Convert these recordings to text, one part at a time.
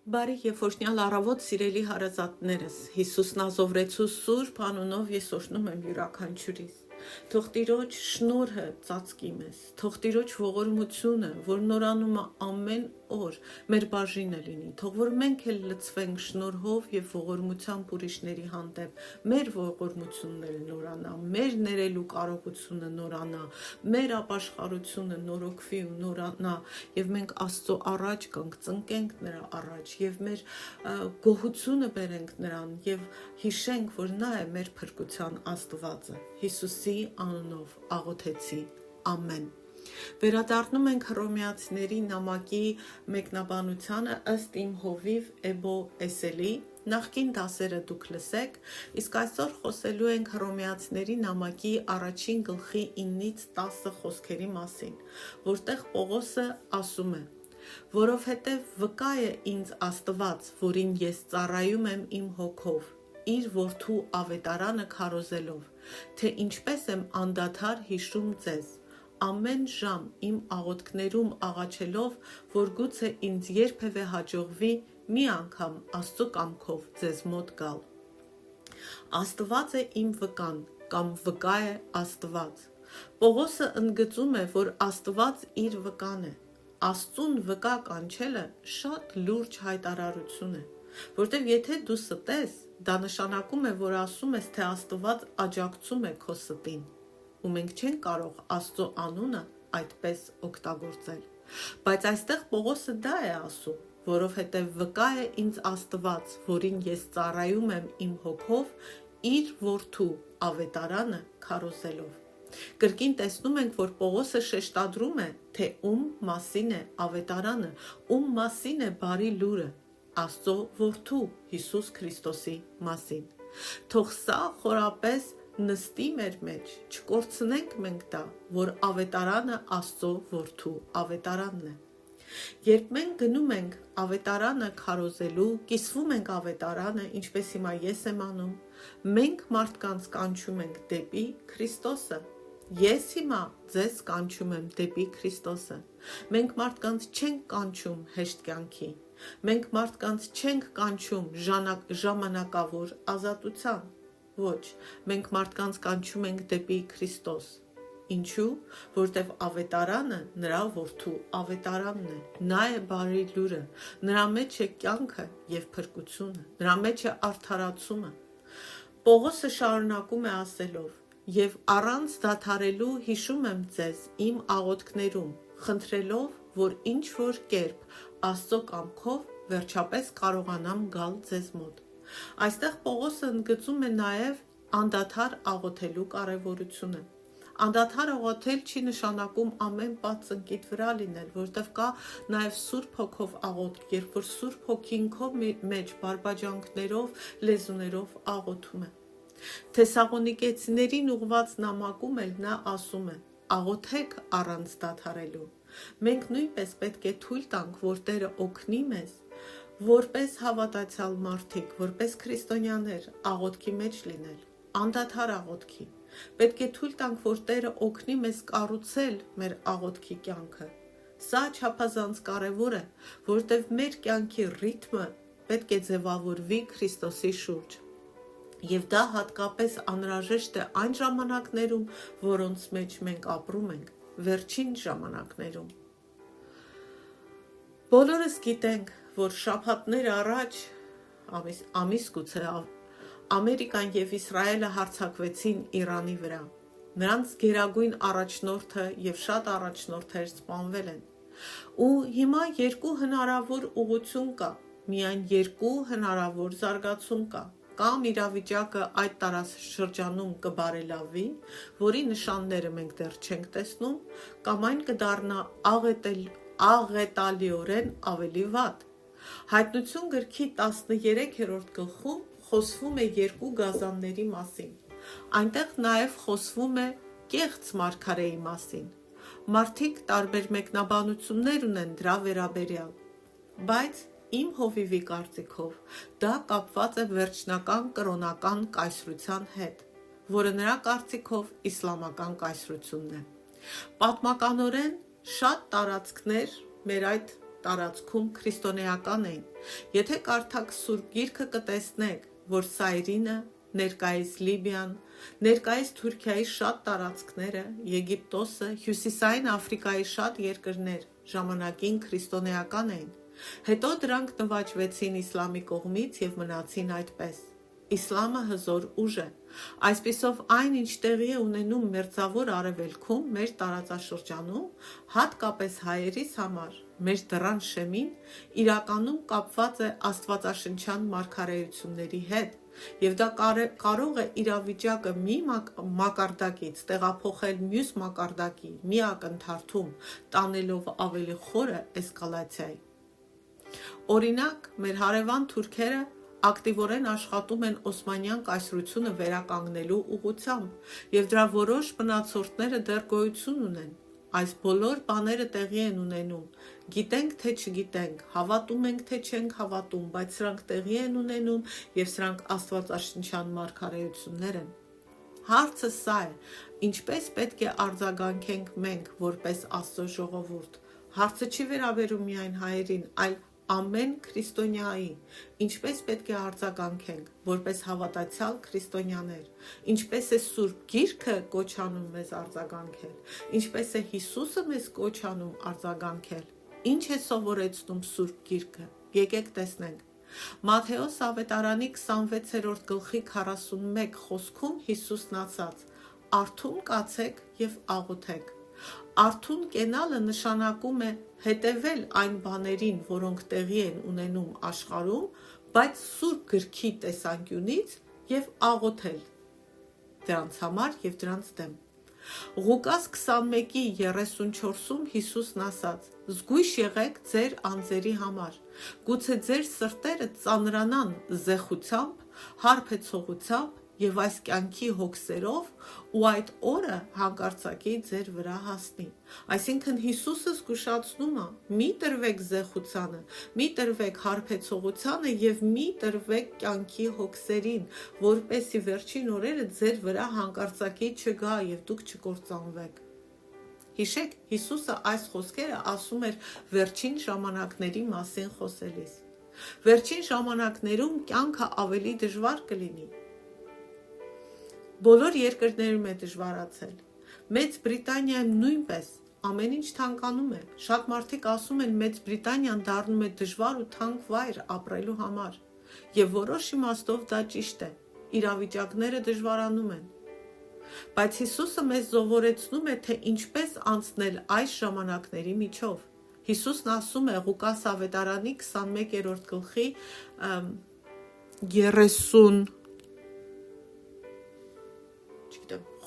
Բարի եւ օրհնյալ առավոտ սիրելի հարազատներս, Հիսուսն ազովրեցու սուրբ անունով ես օրհնում եմ յուրաքանչյուրիս։ Թող Տիրոջ շնորհը ծածկի մեզ, թող Տիրոջ ողորմությունը, որ նորանում է ամեն օր, մեր բաժինը լինի, թող որ մենք էլ լցվենք շնորհով եւ ողորմությամբ ուրիշների հանդեպ, մեր ողորմությունները նորանա, մեր ներելու կարողությունը նորանա, մեր ապաշխարությունը նորոգվի ու նորանա եւ մենք Աստծո առաջ կանգ ծնկենք նրա առաջ եւ մեր գոհությունը բերենք նրան եւ հիշենք, որ նա է մեր փրկության Աստվածը։ Հիսուսի անունով աղոթեցի, ամեն։ Վերադառնում ենք Հռոմեացիների նամակի մեկնաբանությանը ըստ իմ հովիվ Էբո Էսելի, նախկին դասերը դուք լսեք, իսկ այսօր խոսելու ենք Հռոմեացիների նամակի առաջին գլխի 9-ից 10 խոսքերի մասին, որտեղ Պողոսը ասում է. որովհետև վկա է ինձ Աստված, որին ես ծառայում եմ իմ հոգով, իր որդու ավետարանը քարոզելով, թե ինչպես եմ անդադար հիշում ձեզ, ամեն ժամ իմ աղոթքներում աղաչելով, որ գուցե ինձ երբևէ հաջողվի մի անգամ Աստծո կամքով ձեզ մոտ գալ։ Աստված է իմ վկան, կամ վկա է Աստված։ Պողոսը ընդգծում է, որ Աստված իր վկան է։ Աստծուն վկա կանչելը շատ լուրջ հայտարարություն է, որտեղ եթե դու ստես, դա նշանակում է, որ ասում ես, թե Աստված աջակցում է քո ստին, ու մենք չենք կարող Աստծո անունը այդպես օգտագործել։ Բայց այստեղ Պողոսը դա է ասում, որովհետև վկա է ինձ Աստված, որին ես ծառայում եմ իմ հոգով, իր որդու ավետարանը քարոզելով։ Կրկին տեսնում ենք, որ Պողոսը շեշտադրում է, թե ում մասին է ավետարանը, ում մասին է բարի լուրը, Աստծո որդու Հիսուս Քրիստոսի մասին։ Թող սա խորապես նստի մեր մեջ, չկորցնենք մենք դա, որ ավետարանը Աստծո որդու ավետարանն է։ Երբ մենք գնում ենք ավետարանը քարոզելու, կիսվում ենք ավետարանը, ինչպես հիմա ես եմ անում, մենք մարդկանց կանչում ենք դեպի Քրիստոսը։ Ես հիմա ձեզ կանչում եմ դեպի Քրիստոսը։ Մենք մարդկանց չենք կանչում հեշտ կյանքի։ Մենք մարդկանց չենք կանչում ժամանակավոր ազատության։ Ոչ, մենք մարդկանց կանչում ենք դեպի Քրիստոս։ Ինչու՞, որտև ավետարանը նրա որդու ավետարանն է, նա է բարի լուրը, նրա մեջ է կյանքը եւ փրկությունը, նրա մեջ է արդարացումը։ Պողոսը շարունակում է ասելով. «Եվ առանց դադարելու հիշում եմ ձեզ իմ աղոթքներում, խնդրելով, որ ինչ-որ կերպ Աստծո կամքով վերջապես կարողանամ գալ ձեզ մոտ»։ Այստեղ Պողոսը ընդգծում է նաև անդադար աղոթելու կարևորությունը։ Անդադար աղոթել չի նշանակում ամեն պահ ծնկիդ վրա լինել, որտեղ կա նաև Սուրբ Հոգով աղոթք, երբ որ Սուրբ Հոգին քո մեջ բարբաջանքներով, լեզուներով աղոթում է։ Թեսաղոնիկեցիներին ուղված նամակում էլ նա ասում է. աղոթեք առանց դադարելու։ Մենք նույնպես պետք է թույլ տանք, որ Տերը օգնի մեզ, որպես հավատացյալ մարդիկ, որպես քրիստոնյաներ, աղոթքի մեջ լինել, անդադար աղոթքի։ Պետք է թույլ տանք, որ Տերը օգնի մեզ կառուցել մեր աղոթքի կյանքը։ Սա չափազանց կարևոր է, որտեղ մեր կյանքի ռիթմը պետք է ձևավորվի Քրիստոսի շուրջ։ Եվ դա հատկապես անհրաժեշտ է այն ժամանակներում, որոնց մեջ մենք ապրում ենք, վերջին ժամանակներում։ Բոլորս գիտենք, որ շաբաթներ առաջ, ամիս գուցե, Ամերիկան եւ Իսրայելը հարձակվեցին Իրանի վրա։ Նրանց գերագույն առաջնորդը եւ շատ առաջնորդներ սպանվել են։ Ու հիմա երկու հնարավոր ուղղություն կա, միայն երկու հնարավոր զարգացում կա։ Կամ իրավիճակը այդ տարածաշրջանում կբարելավի, որի նշանները մենք դեռ չենք տեսնում, կամ այն կդառնա աղետալիորեն ավելի վատ։ Հայտնություն գրքի 13-րդ գլխում խոսվում է երկու գազանների մասին։ Այնտեղ նաև խոսվում է կեղծ մարգարեի մասին։ Մարդիկ տարբեր մեկնաբանություններ ունեն դրա վերաբերյալ, բայց իմ հովիվի կարծիքով դա կապված է վերջնական կրոնական կայսրության հետ, որը նրա կարծիքով իսլամական կայսրությունն է։ Պատմականորեն շատ տարածքներ մեր այդ տարածքում քրիստոնեական էին։ Եթե կարդաք Սուրբ Գիրքը կտեսնեք, որ Սայրինը, ներկայիս Լիբիան, ներկայիս Թուրքիայի շատ տարածքները, Եգիպտոսը, Հյուսիսային Աֆրիկայի շատ երկրներ ժամանակին քրիստոնեական էին։ Հետո դրանք նվաճվեցին իսլամի կողմից և մնացին այդպես։ Իսլամը հզոր ուժ է։ Այսպիսով այն, ինչ տեղի է ունենում Մերձավոր Արևելքում, մեր տարածաշրջանում, հատկապես հայերիս համար, մեր դռան շեմին, իրականում կապված է աստվածաշնչյան մարգարեությունների հետ, և դա կարող է իրավիճակը մի մակարդակից տեղափոխել մյուս մակարդակի մի ակնթարթում, տանելով ավելի խորը էսկալացիայի։ Օրինակ, մեր հարևան թուրքերը ակտիվորեն աշխատում են Օսմանյան կայսրությունը վերականգնելու ուղղությամբ, և դրա որոշ մնացորդները դեռ գոյություն ունեն։ Այս բոլոր բաները տեղի են ունենում, գիտենք թե չգիտենք, հավատում ենք թե չենք հավատում, բայց սրանք տեղի են ունենում և սրանք աստվածաշնչյան մարգարեություններ են։ Հարցը սա է, ինչպես պետք է արձագանքենք մենք, որպես Աստծո ժողովուրդ։ Հարցը չի վերաբերում միայն հայերին, այլ ամեն քրիստոնյայի, ինչպես պետք է արձագանքենք, որպես հավատացյալ քրիստոնյաներ, ինչպես է Սուրբ Գիրքը կոչանում մեզ արձագանքել, ինչպես է Հիսուսը մեզ կոչանում արձագանքել, ինչ է սովորեցնում Սուրբ Գիրքը, եկեք տեսնենք։ Մատթեոս ավետարանի 26-րդ գլխի 41 խոսքում Հիսուսն ասաց. «Արթուն կացեք և աղոթեք»։ Արթուն կենալը նշանակում է հետևել այն բաներին, որոնք տեղի են ունենում աշխարհում, բայց Սուրբ Գրքի տեսանկյունից և աղոթել դրանց համար և դրանց դեմ։ Ղուկաս 21:34-ում Հիսուսն ասաց. «Զգույշ եղեք ձեր անձերի համար, գուցե ձեր սրտերը ծանրանան զեխությամբ, հարբեցողությամբ և այս կյանքի հոգսերով, ու այդ օրը հանկարծակի ձեր վրա հասնի»։ Այսինքն Հիսուսը զգուշացնում է. մի տրվեք զեխությանը, մի տրվեք հարբեցողությանը և մի տրվեք կյանքի հոգսերին, որպեսզի վերջին օրերը ձեր վրա հանկարծակի չգա և դուք չկործանվեք։ Հիշեք, Հիսուսը այս խոսքերը ասում էր վերջին ժամանակների մասին խոսելիս։ Վերջին ժամանակներում կյանքը ավելի դժվար կլինի։ Բոլոր երկրներում է դժվարացել։ Մեծ Բրիտանիայում նույնպես ամեն ինչ թանկանում է։ Շատ մարդիկ ասում են Մեծ Բրիտանիան դառնում է դժվար ու թանկ վայր ապրելու համար։ Եվ որոշ իմաստով դա ճիշտ է։ Իրավիճակները դժվարանում են։ Բայց Հիսուսը մեզ սովորեցնում է, թե ինչպես անցնել այս ժամանակների միջով։ Հիսուսն ասում է Ղուկաս ավետարանի 21-րդ գլխի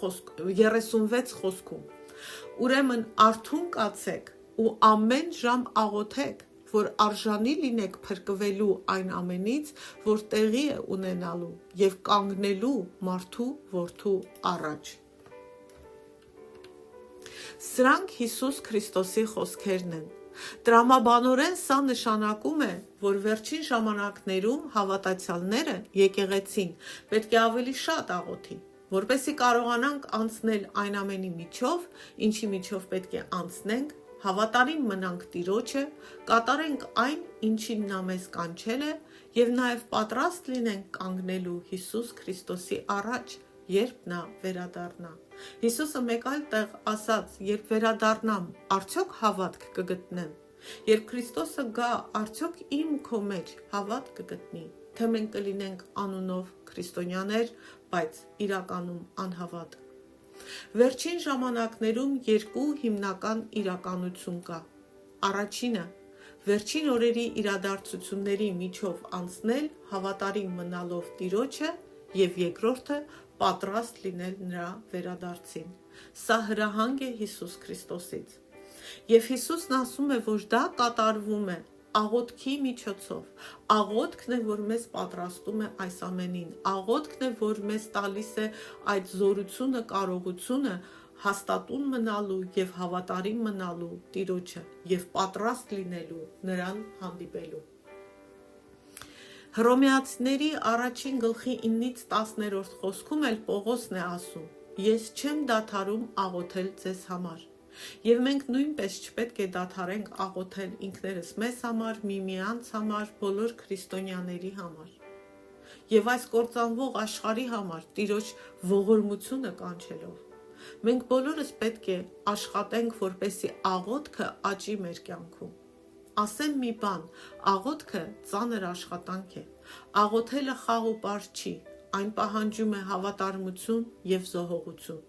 36 խոսքում. «Ուրեմն արթուն կացեք ու ամեն ժամ աղոթեք, որ արժանի լինեք փրկվելու այն ամենից, որ տեղի է ունենալու և կանգնելու մարդու որդու առաջ»։ Սրանք Հիսուս Քրիստոսի խոսքերն են։ Տրամաբանորեն սա նշանակում է, որ վերջին ժամանակներում հավատացյալները, եկեղեցին, պետք է ավելի շատ աղոթի, որպեսզի կարողանանք անցնել այն ամենի միջով, ինչի միջով պետք է անցնենք, հավատարիմ մնանք Տիրոջը, կատարենք այն, ինչին նա մեզ կանչել է, և նաև պատրաստ լինենք կանգնելու Հիսուս Քրիստոսի առաջ, երբ նա վերադառնա։ Հիսուսը մեկ այլ տեղ ասաց. «Երբ վերադառնամ, արդյոք հավատք կգտնեմ։ Երբ Քրիստոսը գա, արդյոք իմ ու քո մեջ հավատք կգտնի, թե մենք կլինենք անունով քրիստոնյաներ, բայց իրականում անհավատ»։ Վերջին ժամանակներում երկու հիմնական իրականություն կա։ Առաջինը՝ վերջին օրերի իրադարձությունների միջով անցնել հավատարիմ մնալով Տիրոջը, և երկրորդը՝ պատրաստ լինել նրա վերադարձին։ Սա հրահանգ է Հիսուս Քրիստոսից։ Եվ Հիսուսն ասում է, որ դա կատարվում է աղոթքի միջոցով։ Աղոթքն է, որ մեզ պատրաստում է այս ամենին։ Աղոթքն է, որ մեզ տալիս է այդ զորությունը, կարողությունը հաստատուն մնալու և հավատարիմ մնալու Տիրոջը և պատրաստ լինելու նրան հանդիպելու։ Հռոմեացիների առաջին գլխի 9-10 խոսքում էլ Պողոսն է ասում. «Ես չեմ դադարում աղոթել ձեզ համար»։ Եվ մենք նույնպես չպետք է դադարենք աղոթել ինքներս մեզ համար, միմյանց համար, բոլոր քրիստոնյաների համար։ Եվ այս կործանվող աշխարհի համար Տիրոջ ողորմությունը կանչելով։ Մենք բոլորս պետք է աշխատենք, որպեսզի աղոթքը աճի մեր կյանքում։ Ասեմ մի բան, աղոթքը ծանր աշխատանք է։ Աղոթելը խաղ ու պար չի, այն պահանջում է հավատարմություն եւ զոհողություն։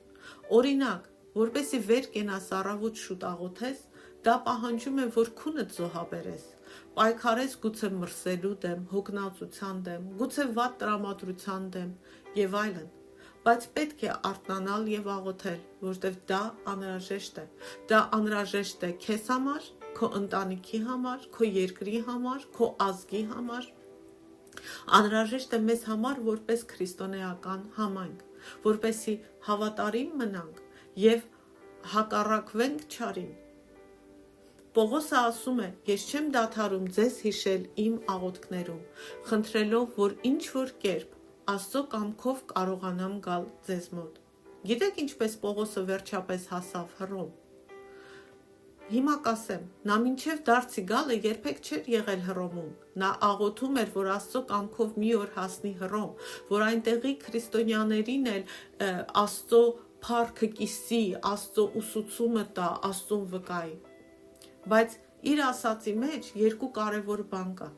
Օրինակ, որպեսզի վեր կենաս առավոտ շուտ աղոթես, դա պահանջում է, որ քունդ զոհաբերես, պայքարես գուցե մրսելու դեմ, հոգնածության դեմ, գուցե վատ տրամադրության դեմ եւ այլն։ Բայց պետք է արթնանալ եւ աղոթել, որտեղ դա անհրաժեշտ է։ Դա անհրաժեշտ է քեզ համար, քո ընտանիքի համար, քո երկրի համար, քո ազգի համար։ Անհրաժեշտ է մեզ համար որպես քրիստոնեական համայնք, որպեսզի հավատարիմ մնանք եւ հակառակվենք չարին։ Պողոսը ասում է. «Ես չեմ դադարում ձեզ հիշել իմ աղոթքներում, խնդրելով, որ ինչ-որ կերպ Աստծո կամքով կարողանամ գալ ձեզ մոտ»։ Գիտեք ինչպես Պողոսը վերջապես հասավ Հռոմ։ Հիմա կասեմ, նա մինչև դարձի գալը երբեք չէր եղել Հռոմում։ Նա աղոթում էր, որ Աստծո կամքով մի օր հասնի Հռոմ, որ այնտեղի քրիստոնյաներին էլ Աստծո փառքը կիսի, Աստծո ուսուցումը տա, Աստծուն վկայի։ Բայց իր ասացի մեջ երկու կարևոր բան կա։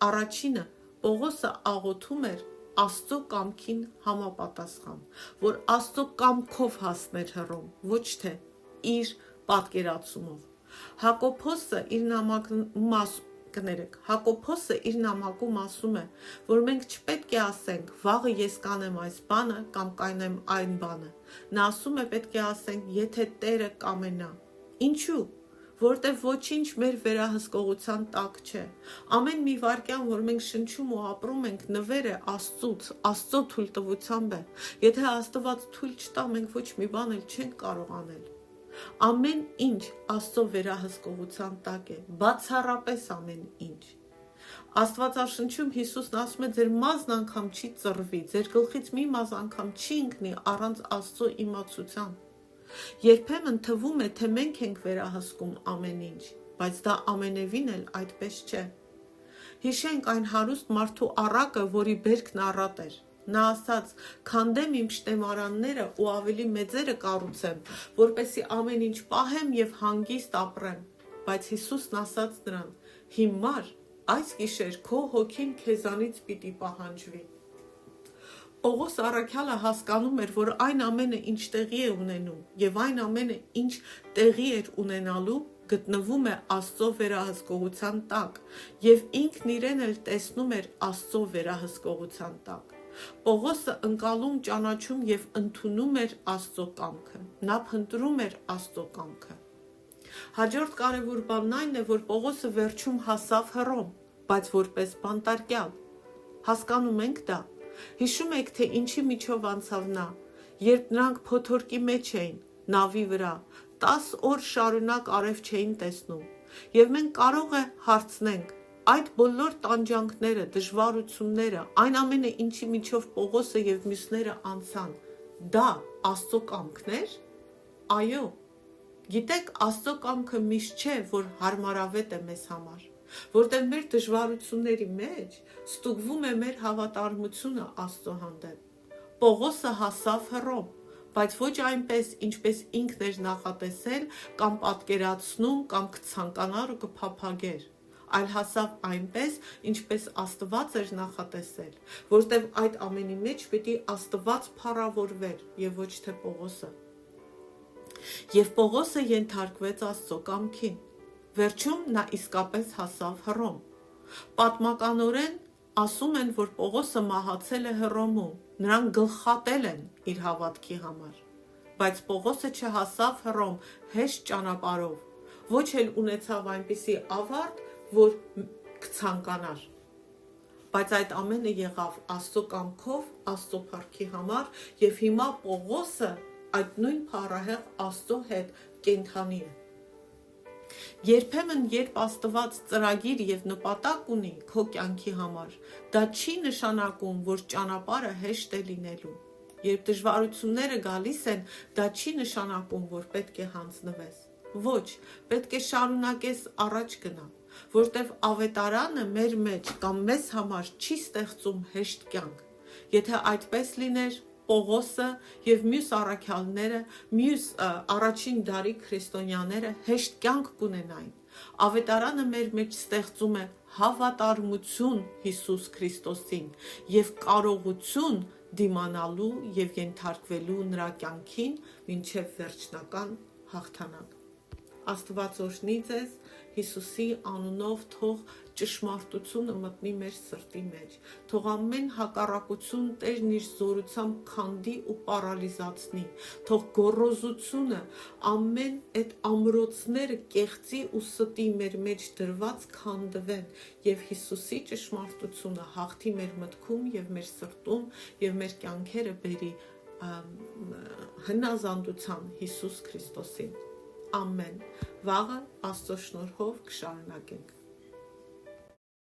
Առաջինը, Պողոսը աղոթում էր Աստծո կամքին համապատասխան, որ Աստծո կամքով հասներ Հռոմ, ոչ թե իր պատկերացումով։ Հակոբոսը իր նամակում ասում է, որ մենք չպետք է ասենք վաղը ես կանեմ այս բանը կամ կանեմ այն բանը։ Նա ասում է պետք է ասենք եթե Տերը կամենա։ Ինչու՞։ Որտեվ ոչինչ մեր վերահսկողության տակ չէ։ Ամեն մի վայրկյան, որ մենք շնչում ու ապրում ենք, նվեր է Աստծուց, Աստծո թույլտվությամբ է։ Եթե Աստված թույլ չտա, մենք ոչ մի բան էլ չենք կարող անել։ Ամեն ինչ Աստծո վերահսկողության տակ է, բացառապես ամեն ինչ։ Աստվածաշնչում Հիսուսն ասում է, ձեր մազն անգամ չի ծռվի, ձեր գլխից մի մազ անգամ չի ընկնի առանց Աստծո իմացության։ Երբեմն թվում է, թե մենք ենք վերահսկում ամեն ինչ, բայց դա ամենևին էլ այդպես չէ։ Հիշենք այն հարուստ մարդու առակը, որի բերքն առատ էր։ Նա ասաց. «Քանդեմ իմ շտեմարանները ու ավելի մեծերը կառուցեմ, որպեսզի ամեն ինչ պահեմ եւ հանգիստ ապրեմ»։ Բայց Հիսուսն ասաց նրան. «Հիմար, այս գիշեր քո հոգին քեզանից պիտի պահանջվի»։ Պողոս առաքյալը հասկանում էր, որ այն ամենը, ինչ տեղի է ունենում, եւ այն ամենը, ինչ տեղի էր ունենալու, գտնվում է Աստծո վերահսկողության տակ, եւ ինքն իրեն էլ տեսնում էր Աստծո վերահսկողության տակ։ Պողոսը ընկալում, ճանաչում եւ ընդունում էր Աստծո կամքը։ Նա փնտրում էր Աստծո կամքը։ Հաջորդ կարևոր բանն այն է, որ Պողոսը վերջում հասավ Հռոմ, բայց որպես բանտարկյալ։ Հասկանում ենք դա։ Հիշում եք, թե ինչի միջով անցավ նա, երբ նրանք փոթորկի մեջ էին, նավի վրա, 10 օր շարունակ արև չէին տեսնում։ Եվ մենք կարող է հարցնենք, այդ բոլոր տանջանքները, դժվարությունները, այն ամենը, ինչի միջով Պողոսը եւ մյուսները անցան, դա Աստծո կամքն էր։ Այո։ Գիտեք, Աստծո կամքը միշտ չէ, որ հարմարավետ է մեզ համար, որտեղ մեր դժվարությունների մեջ ստուգվում է մեր հավատարմությունը Աստծո հանդեպ։ Պողոսը հասավ Հռոմ, բայց ոչ այնպես, ինչպես ինքն էր նախատեսել կամ պատկերացնում կամ կցանկանար ու կփափագեր, այլ հասավ այնպես, ինչպես Աստված էր նախատեսել, որտեղ այդ ամենի մեջ պիտի Աստված փառավորվեր եւ ոչ թե Պողոսը։ Եվ Պողոսը ենթարկվեց Աստծո կամքին։ Վերջում նա իսկապես հասավ Հռոմ։ Պատմականորեն ասում են, որ Պողոսը մահացել է Հռոմում, նրան գլխատել են իր հավատքի համար։ Բայց Պողոսը չհասավ Հռոմ հեշտ ճանապարհով, ոչ էլ ունեցավ այնպիսի ավարտ, որ կցանկանար։ Բայց այդ ամենը եղավ Աստծո կամքով, Աստծո փառքի համար, եւ հիմա Պողոսը այդ նույն փառահեղ Աստծո հետ կենդանի է։ Երբեմն, երբ Աստված ծրագիր եւ նպատակ ունի քո կյանքի համար, դա չի նշանակում, որ ճանապարհը հեշտ է լինելու։ Երբ դժվարությունները գալիս են, դա չի նշանակում, որ պետք է հանձնվես։ Ոչ, պետք է շարունակես առաջ գնալ, որտեվ ավետարանը մեր մեջ կամ մեզ համար չի ստեղծում հեշտ կյանք։ Եթե այդպես լիներ, Պողոսը եւ մյուս առաքյալները, մյուս առաջին դարի քրիստոնյաները հեշտ կյանք կունենային։ Ավետարանը մեր մեջ ստեղծում է հավատարմություն Հիսուս Քրիստոսին եւ կարողություն դիմանալու եւ ենթարկվելու նրա կյանքին մինչեւ վերջնական հաղթանակ։ Աստված օրհնի ձեզ, Հիսուսի անունով թող ճշմարտությունը մտնի մեր սրտի մեջ, թող ամեն հակառակություն Տերն իր զորությամբ քանդի ու պարալիզացնի, թող գոռոզությունը, ամեն այդ ամրոցները կեղծի ու ստի մեր մեջ դրված քանդվեն եւ Հիսուսի ճշմարտությունը հաղթի մեր մտքում եւ մեր սրտում եւ մեր կյանքերը բերի հնազանդության Հիսուս Քրիստոսին։ Ամեն։ Վաղը Աստծո շնորհով կշարունակենք։